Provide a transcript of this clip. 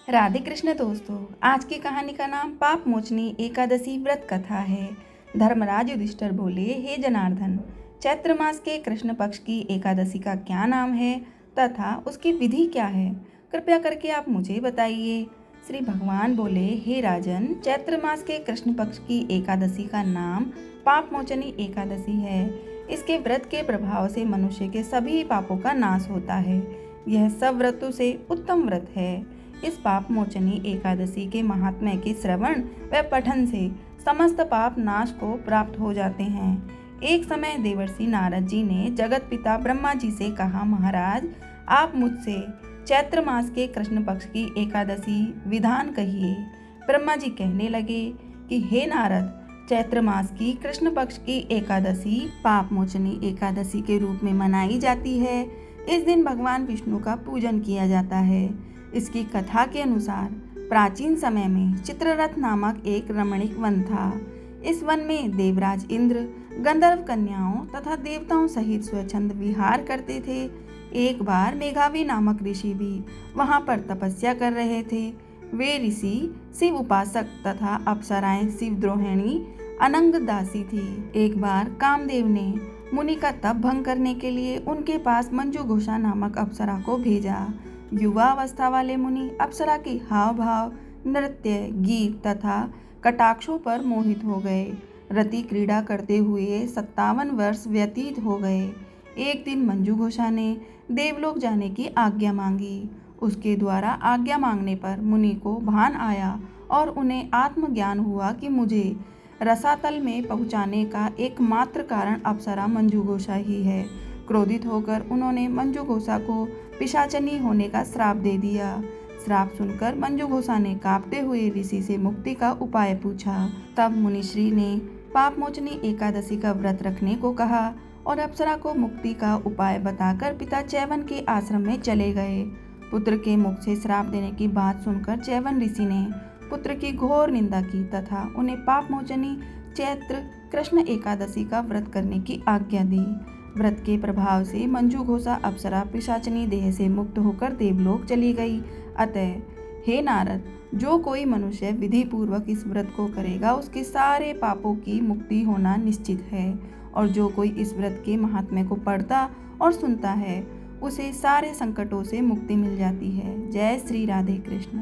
राधे कृष्ण दोस्तों, आज की कहानी का नाम पाप मोचनी एकादशी व्रत कथा है। धर्मराज युधिष्ठिर बोले, हे जनार्दन, चैत्र मास के कृष्ण पक्ष की एकादशी का क्या नाम है तथा उसकी विधि क्या है? कृपया करके आप मुझे बताइए। श्री भगवान बोले, हे राजन, चैत्र मास के कृष्ण पक्ष की एकादशी का नाम पाप मोचनी एकादशी है। इसके व्रत के प्रभाव से मनुष्य के सभी पापों का नाश होता है। यह सब व्रतों से उत्तम व्रत है। इस पाप मोचनी एकादशी के महात्म्य के श्रवण व पठन से समस्त पाप नाश को प्राप्त हो जाते हैं। एक समय देवर्षि नारद जी ने जगत पिता ब्रह्मा जी से कहा, महाराज, आप मुझसे चैत्र मास के कृष्ण पक्ष की एकादशी विधान कहिए। ब्रह्मा जी कहने लगे कि हे नारद, चैत्र मास की कृष्ण पक्ष की एकादशी पाप मोचनी एकादशी के रूप में मनाई जाती है। इस दिन भगवान विष्णु का पूजन किया जाता है। इसकी कथा के अनुसार प्राचीन समय में चित्ररथ नामक एक रमणीक वन था। इस वन में देवराज इंद्र गंधर्व कन्याओं तथा देवताओं सहित स्वच्छंद विहार करते थे। एक बार मेघावी नामक ऋषि भी वहां पर तपस्या कर रहे थे। वे ऋषि शिव उपासक तथा अप्सराएं शिवद्रोहिणी अनंग दासी थी। एक बार कामदेव ने मुनि का तप भंग करने के लिए उनके पास मंजू घोषा नामक अप्सरा को भेजा। युवा अवस्था वाले मुनि अप्सरा के हाव भाव, नृत्य, गीत तथा कटाक्षों पर मोहित हो गए। रति क्रीड़ा करते हुए 57 वर्ष व्यतीत हो गए। एक दिन मंजू घोषा ने देवलोक जाने की आज्ञा मांगी। उसके द्वारा आज्ञा मांगने पर मुनि को भान आया और उन्हें आत्मज्ञान हुआ कि मुझे रसातल में पहुंचाने का एकमात्र कारण अप्सरा मंजू घोषा ही है। क्रोधित होकर उन्होंने मंजू घोषा को पिशाचनी होने का श्राप दे दिया। श्राप सुनकर मंजू घोषा ने कांपते हुए ऋषि से मुक्ति का उपाय पूछा। तब मुनिश्री ने पाप मोचनी एकादशी का व्रत रखने को कहा और अप्सरा को मुक्ति का उपाय बताकर पिता चैवन के आश्रम में चले गए। पुत्र के मुख से श्राप देने की बात सुनकर चैवन ऋषि ने पुत्र की घोर निंदा की तथा उन्हें पाप मोचनी चैत्र कृष्ण एकादशी का व्रत करने की आज्ञा दी। व्रत के प्रभाव से मंजू घोषा अप्सरा पिशाचनी देह से मुक्त होकर देवलोक चली गई। अतः हे नारद, जो कोई मनुष्य विधि पूर्वक इस व्रत को करेगा उसके सारे पापों की मुक्ति होना निश्चित है। और जो कोई इस व्रत के महात्म्य को पढ़ता और सुनता है उसे सारे संकटों से मुक्ति मिल जाती है। जय श्री राधे कृष्ण।